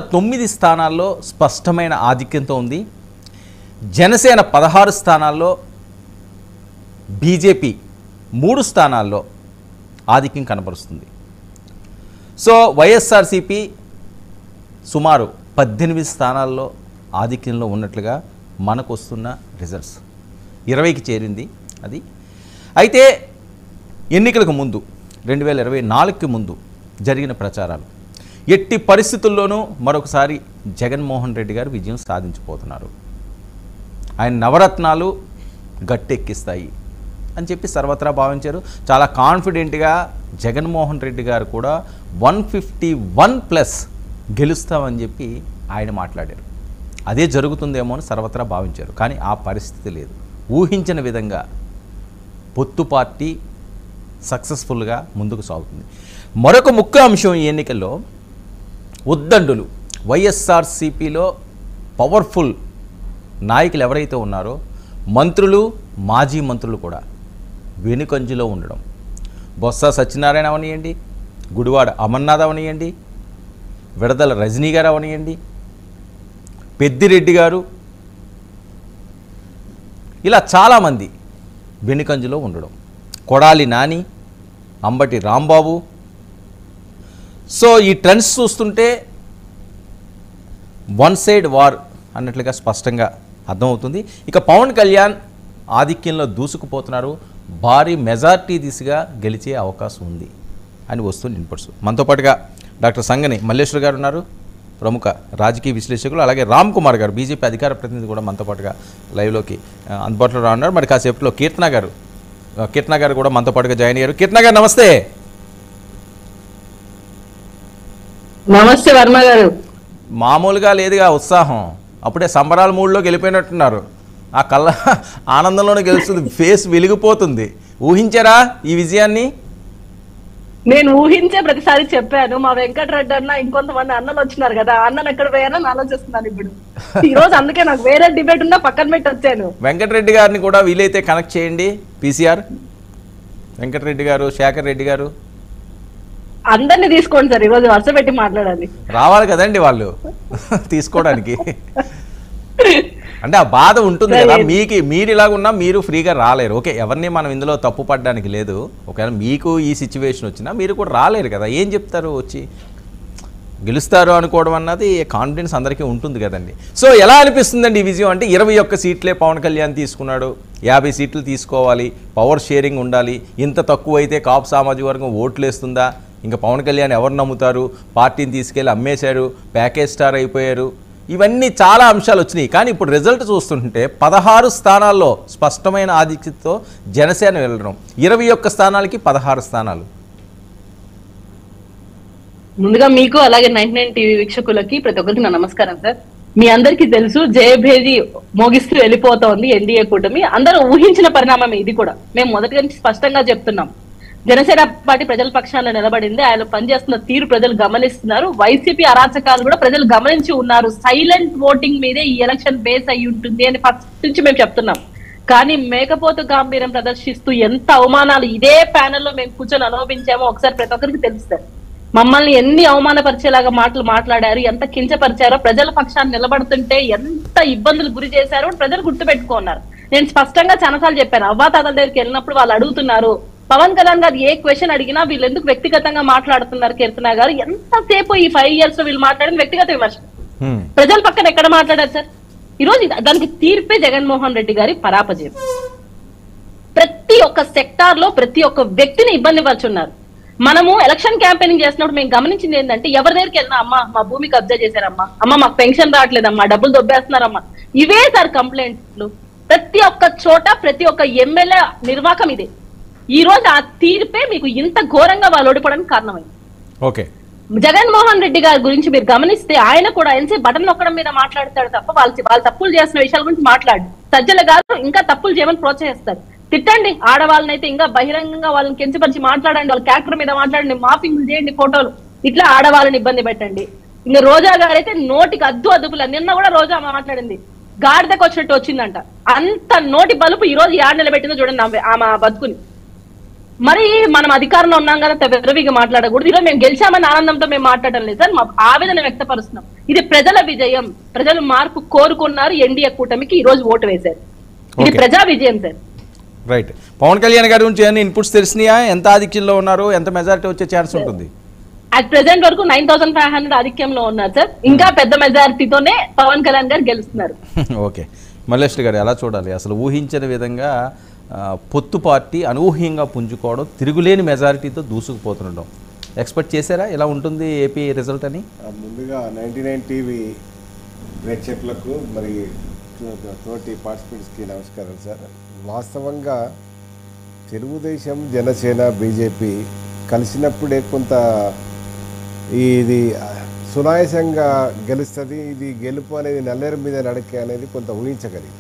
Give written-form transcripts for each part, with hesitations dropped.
9 స్థానాల్లో స్పష్టమైన ఆధిక్యంతో ఉంది. జనసేన 16 స్థానాల్లో, బీజేపీ 3 స్థానాల్లో ఆధిక్యం కనబరుస్తుంది. సో వైఎస్ఆర్సీపీ సుమారు 18 స్థానాల్లో ఆధిక్యంలో ఉన్నట్లుగా మనకు వస్తున్న రిజల్ట్స్ 20కి చేరింది. అది అయితే ఎన్నికలకు ముందు 2024కి ముందు జరిగిన ప్రచారాలు ఎట్టి పరిస్థితుల్లోనూ మరొకసారి జగన్మోహన్ రెడ్డి గారు విజయం సాధించబోతున్నారు, ఆయన నవరత్నాలు గట్టెక్కిస్తాయి అని చెప్పి సర్వత్రా భావించారు. చాలా కాన్ఫిడెంట్గా జగన్మోహన్ రెడ్డి గారు కూడా 151+ గెలుస్తామని చెప్పి ఆయన మాట్లాడారు. అదే జరుగుతుందేమో అని సర్వత్రా భావించారు. కానీ ఆ పరిస్థితి లేదు. ఊహించిన విధంగా పొత్తు పార్టీ సక్సెస్ఫుల్గా ముందుకు సాగుతుంది. మరొక ముఖ్య అంశం ఈ ఎన్నికల్లో ఉద్దండులు, వైఎస్ఆర్సీపీలో పవర్ఫుల్ నాయకులు ఎవరైతే ఉన్నారో, మంత్రులు, మాజీ మంత్రులు కూడా వెనుకంజలో ఉండడం. బొత్స సత్యనారాయణ అవనియండి, గుడివాడ అమర్నాథ్ అవనియండి, విడదల రజనీ గారు అవనియండి, పెద్దిరెడ్డి గారు, ఇలా చాలామంది వెనుకంజలో ఉండడం. కొడాలి నాని, అంబటి రాంబాబు. సో ఈ ట్రెండ్స్ చూస్తుంటే వన్ సైడ్ వార్ అన్నట్లుగా స్పష్టంగా అర్థమవుతుంది. ఇక పవన్ కళ్యాణ్ ఆధిక్యంలో దూసుకుపోతున్నారు, భారీ మెజార్టీ దిశగా గెలిచే అవకాశం ఉంది అని వస్తుంది ఇన్పుట్స్. మనతో పాటుగా డాక్టర్ సంగని మల్లేశ్వర్ గారు ఉన్నారు, ప్రముఖ రాజకీయ విశ్లేషకులు. అలాగే రామ్ కుమార్ గారు, బీజేపీ అధికార ప్రతినిధి కూడా మనతో పాటుగా లైవ్లోకి అందుబాటులో రానున్నారు. మరి కాసేపట్లో కీర్తన గారు కూడా మనతో పాటుగా జాయిన్ అయ్యారు. కీర్తన గారు నమస్తే. నమస్తే వర్మ గారు. మామూలుగా లేదుగా ఉత్సాహం, అప్పుడే సంబరాల మూడ్లోకి వెళ్ళిపోయినట్టున్నారు. ఆ కళ్ళ ఆనందంలోనే గెలుస్తుంది, ఫేస్ వెలిగిపోతుంది. ఊహించారా ఈ విజయాన్ని? నేను ఊహించే ప్రతిసారి చెప్పాను. మా వెంకటరెడ్డి అన్న ఇంకొంతమంది అన్నలు వచ్చినారు కదా, అన్నలు ఎక్కడ పోయారని ఆలోచిస్తున్నాను ఇప్పుడు. ఈ రోజు అందుకే నాకు వేరే డిబేట్ ఉన్నా పక్కన పెట్టి వచ్చాను. వెంకటరెడ్డి గారిని కూడా వీలైతే కనెక్ట్ చేయండి. పీసీఆర్ వెంకటరెడ్డి గారు, శేఖర్ రెడ్డి గారు, అందరినీ తీసుకోండి సార్, ఈరోజు వరుస పెట్టి మాట్లాడాలి. రావాలి కదండి వాళ్ళు తీసుకోవడానికి. అంటే ఆ బాధ ఉంటుంది కదా, మీరు ఇలాగున్నా మీరు ఫ్రీగా రాలేరు. ఓకే, ఎవరిని మనం ఇందులో తప్పు పడడానికి లేదు. ఒకవేళ మీకు ఈ సిచ్యువేషన్ వచ్చినా మీరు కూడా రాలేరు కదా. ఏం చెప్తారు వచ్చి? గెలుస్తారు అనుకోవడం అన్నది కాన్ఫిడెన్స్ అందరికీ ఉంటుంది కదండి. సో ఎలా అనిపిస్తుందండి ఈ విజయం? అంటే 21 సీట్లే పవన్ కళ్యాణ్ తీసుకున్నాడు, 50 సీట్లు తీసుకోవాలి, పవర్ షేరింగ్ ఉండాలి. ఇంత తక్కువ అయితే కాపు సామాజిక వర్గం ఓట్లు వేస్తుందా? ఇంకా పవన్ కళ్యాణ్ ఎవరు నమ్ముతారు? పార్టీని తీసుకెళ్ళి అమ్మేశారు, ప్యాకేజ్ స్టార్ అయిపోయారు. ఇవన్నీ చాలా అంశాలు వచ్చినాయి. కానీ ఇప్పుడు రిజల్ట్ చూస్తుంటే 16 స్థానాల్లో స్పష్టమైన ఆధిక్యతతో జనసేన వెళ్ళడం, 21 స్థానాలకి 16 స్థానాలు. ముందుగా మీకు అలాగే 99 టీవీ వీక్షకులకి ప్రతి ఒక్కరికి నా నమస్కారం సార్. మీ అందరికీ తెలుసు, జయభేది మోగిస్తూ వెళ్ళిపోతోంది ఎన్డీఏ కూటమి. అందరూ ఊహించిన పరిణామం ఇది కూడా. మేము మొదటి నుంచి స్పష్టంగా చెప్తున్నాం, జనసేన పార్టీ ప్రజల పక్షాన నిలబడింది. ఆయన పనిచేస్తున్న తీరు ప్రజలు గమనిస్తున్నారు. వైసీపీ అరాచకాలు కూడా ప్రజలు గమనించి ఉన్నారు. సైలెంట్ ఓటింగ్ మీదే ఈ ఎలక్షన్ బేస్ అయి ఉంటుంది అని ఫస్ట్ నుంచి మేము చెప్తున్నాం. కానీ మేకపోతు గాంభీర్యం ప్రదర్శిస్తూ ఎంత అవమానాలు ఇదే ప్యానెల్లో మేము కూర్చొని అనుభవించామో ఒకసారి ప్రతి ఒక్కరికి తెలుస్తారు. మమ్మల్ని ఎన్ని అవమానపరిచేలాగా మాటలు మాట్లాడారు, ఎంత కించపరిచారో, ప్రజల పక్షాన్ని నిలబడుతుంటే ఎంత ఇబ్బందులు గురి చేశారో ప్రజలు గుర్తుపెట్టుకున్నారు. నేను స్పష్టంగా చాలాసార్లు చెప్పాను. అవ్వాతాతల దగ్గరికి వెళ్ళినప్పుడు వాళ్ళు అడుగుతున్నారు, పవన్ కళ్యాణ్ గారు ఏ క్వశ్చన్ అడిగినా వీళ్ళు ఎందుకు వ్యక్తిగతంగా మాట్లాడుతున్నారు? కీర్తన గారు ఎంతసేపు ఈ 5 years లో వీళ్ళు మాట్లాడిన వ్యక్తిగత విమర్శ, ప్రజల పక్కన ఎక్కడ మాట్లాడారు సార్? ఈ రోజు దానికి తీర్పే జగన్మోహన్ రెడ్డి గారి పరాపజయం. ప్రతి ఒక్క సెక్టార్ లో ప్రతి ఒక్క వ్యక్తిని ఇబ్బంది పరుచున్నారు. మనము ఎలక్షన్ క్యాంపెయినింగ్ చేసినప్పుడు మేము గమనించింది ఏంటంటే, ఎవరి దగ్గరికి వెళ్ళినా అమ్మా మా భూమి కబ్జా చేశారమ్మా, అమ్మ మాకు పెన్షన్ రావట్లేదమ్మా, డబ్బులు దొబ్బేస్తున్నారమ్మా, ఇవే సార్ కంప్లైంట్లు. ప్రతి ఒక్క చోట ప్రతి ఒక్క ఎమ్మెల్యే నిర్వాకం ఇదే. ఈ రోజు ఆ తీర్పే మీకు ఇంత ఘోరంగా వాళ్ళు ఓడిపోవడానికి కారణమైంది. ఓకే, జగన్మోహన్ రెడ్డి గారి గురించి మీరు గమనిస్తే ఆయన కూడా ఎంతసేపు బటన్ నొక్కడం మీద మాట్లాడతాడు తప్ప వాళ్ళు తప్పులు చేసిన విషయాల గురించి మాట్లాడు. సజ్జల గారు ఇంకా తప్పులు చేయమని ప్రోత్సహిస్తారు. తిట్టండి ఆడవాళ్ళని అయితే, ఇంకా బహిరంగంగా వాళ్ళని కించపరిచి మాట్లాడండి, వాళ్ళ క్యారెక్టర్ మీద మాట్లాడండి, మాఫింగ్లు చేయండి, ఫోటోలు, ఇట్లా ఆడవాళ్ళని ఇబ్బంది పెట్టండి. ఇంకా రోజా గారు అయితే నోటికి అదుపుల. నిన్న కూడా రోజా మాట్లాడింది, గాడిదకు వచ్చినట్టు వచ్చిందంట. అంత నోటి బలుపు ఈ రోజు యాడ్ నిలబెట్టిందో చూడండి ఆమె బతుకుని. మరి మనం అధికారంలో ఉన్నాం కదా విరవిగా మాట్లాడకూడదు. ఈరోజు మేము గెలిచామని ఆనందంతో మేము మాట్లాడడం లేదు సార్, మా ఆవేదన వ్యక్తపరుస్తున్నాం. ఇది ప్రజల విజయం, ప్రజలు మార్పు కోరుకున్నారు, ఎన్డీఏ కూటమికి ఈ రోజు ఓటు వేశారు. ఇది ప్రజా విజయం సార్. రైట్. పవన్ కళ్యాణ్ గారి నుంచి ఏమైనా ఇన్పుట్స్ తెలిసినాయా? ఎంత ఆధిక్యంలో ఉన్నారు, ఎంత మెజారిటీ వచ్చే ఛాన్స్ ఉంటుంది? అట్ ప్రెసెంట్ వరకు 9500 ఆధిక్యంలో ఉన్నారు సార్. ఇంకా పెద్ద మెజారిటీతోనే పవన్ కళ్యాణ్ గారు గెలుస్తున్నారు. ఓకే, మల్లేశ్వరి గారు ఎలా చూడాలి? అసలు ఊహించిన విధంగా పొత్తు పార్టీ అనూహ్యంగా పుంజుకోవడం, తిరుగులేని మెజారిటీతో దూసుకుపోతుండడం ఎక్స్పెక్ట్ చేశారా? ఎలా ఉంటుంది ఏపీ రిజల్ట్ అని? ముందుగా 99 టీవీ ప్రేక్షకులకు మరి తోటి పార్టిసిపెంట్స్కి నమస్కారం సార్. వాస్తవంగా తెలుగుదేశం, జనసేన, బీజేపీ కలిసినప్పుడే కొంత ఇది సునాయాసంగా గెలుస్తుంది, ఇది గెలుపు అనేది నల్లేరు మీద నడకే అనేది కొంత ఊహించగలిగింది.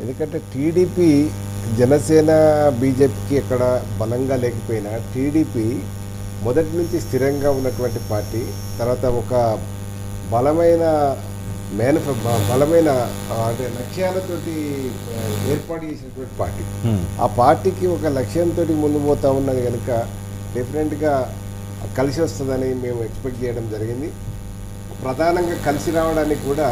ఎందుకంటే టీడీపీ, జనసేన, బీజేపీకి ఎక్కడ బలంగా లేకపోయినా టీడీపీ మొదటి నుంచి స్థిరంగా ఉన్నటువంటి పార్టీ, తర్వాత ఒక బలమైన బలమైన అంటే లక్ష్యాలతోటి ఏర్పాటు చేసినటువంటి పార్టీ. ఆ పార్టీకి ఒక లక్ష్యంతో ముందు పోతా ఉన్నది కనుక డెఫినెట్గా కలిసి వస్తుందని మేము ఎక్స్పెక్ట్ చేయడం జరిగింది. ప్రధానంగా కలిసి రావడానికి కూడా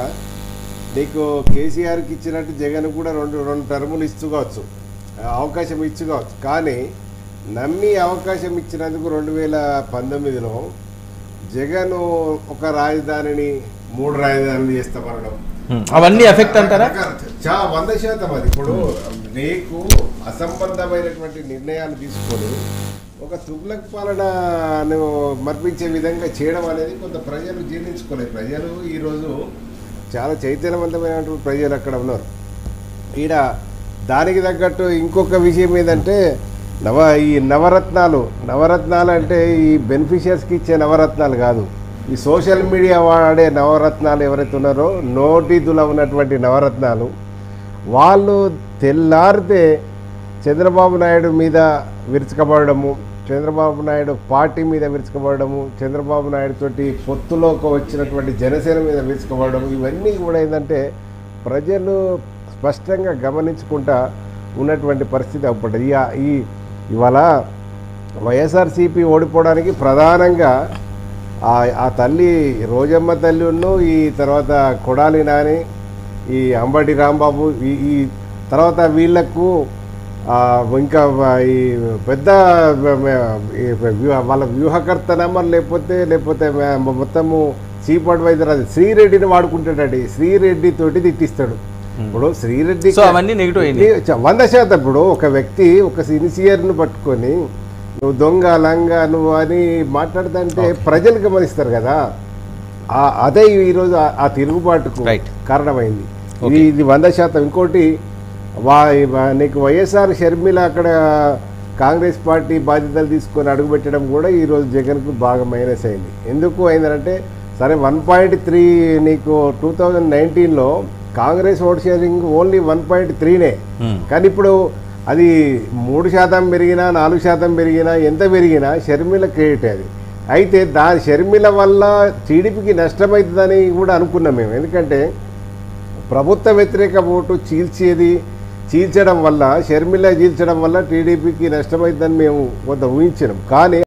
నీకు కేసీఆర్కి ఇచ్చినట్టు జగన్ కూడా రెండు టర్ములు ఇస్తూ కావచ్చు, అవకాశం ఇచ్చు కావచ్చు. కానీ నమ్మి అవకాశం ఇచ్చినందుకు 2019లో జగన్ ఒక రాజధానిని 3 రాజధానులు చేస్తామనడం అవన్నీ ఎఫెక్ట్ అంటారా? 100% అది. ఇప్పుడు నీకు అసంబద్ధమైనటువంటి నిర్ణయాలు తీసుకొని ఒక తుగ్లక్ పాలనను మర్పించే విధంగా చేయడం అనేది కొంత ప్రజలు జీర్ణించుకోలేదు. ప్రజలు ఈరోజు చాలా చైతన్యవంతమైనటువంటి ప్రజలు అక్కడ ఉన్నారు. ఈడ దానికి తగ్గట్టు ఇంకొక విషయం ఏంటంటే ఈ నవరత్నాలు అంటే ఈ బెనిఫిషియర్స్కి ఇచ్చే నవరత్నాలు కాదు, ఈ సోషల్ మీడియా వాడే నవరత్నాలు ఎవరైతే ఉన్నారో నోటిదులో ఉన్నటువంటి నవరత్నాలు, వాళ్ళు తెల్లారితే చంద్రబాబు నాయుడు మీద విరుచుకబడము, చంద్రబాబు నాయుడు పార్టీ మీద విరుచుకబడము, చంద్రబాబు నాయుడు తోటి పొత్తులోకి వచ్చినటువంటి జనసేన మీద విరుచుకబడము, ఇవన్నీ కూడా ఏంటంటే ప్రజలు స్పష్టంగా గమనించుకుంటా ఉన్నటువంటి పరిస్థితి అవ్వబడ్డది. ఇవాళ వైఎస్ఆర్సీపీ ఓడిపోవడానికి ప్రధానంగా ఆ తల్లి రోజమ్మ తల్లి ఉన్ను, ఈ తర్వాత కొడాలి నాని, ఈ అంబటి రాంబాబు, ఈ తర్వాత వీళ్లకు ఇంకా ఈ పెద్ద వాళ్ళ వ్యూహకర్తన మరి లేకపోతే మొత్తము చీఫ్ అడ్వైజర్ అది శ్రీరెడ్డిని వాడుకుంటాడండి. శ్రీరెడ్డి తోటి తిట్టిస్తాడు. ఇప్పుడు శ్రీరెడ్డి 100%. ఇప్పుడు ఒక వ్యక్తి ఒక సిన్సియర్ను పట్టుకొని నువ్వు దొంగ లంగా నువ్వు అని మాట్లాడుతుంటే ప్రజలు గమనిస్తారు కదా. అదే ఈరోజు ఆ తిరుగుబాటుకు కారణమైంది. ఇది 100%. ఇంకోటి నీకు వైఎస్ఆర్ షర్మిల అక్కడ కాంగ్రెస్ పార్టీ బాధ్యతలు తీసుకొని అడుగుపెట్టడం కూడా ఈరోజు జగన్కు బాగా మైనస్ అయింది. ఎందుకు అయిందంటే సరే 1.3 నీకు 2019లో కాంగ్రెస్ ఓట్ షేరింగ్ ఓన్లీ 1.3నే, కానీ ఇప్పుడు అది 3% పెరిగినా 4% పెరిగినా ఎంత పెరిగినా షర్మిల క్రెడిట్ అది. అయితే షర్మిల వల్ల టీడీపీకి నష్టమవుతుందని కూడా అనుకున్నాం మేము. ఎందుకంటే ప్రభుత్వ వ్యతిరేక ఓటు చీల్చడం వల్ల షర్మిల చీల్చడం వల్ల టీడీపీకి నష్టమవుతుందని మేము కొంత ఊహించినాం. కానీ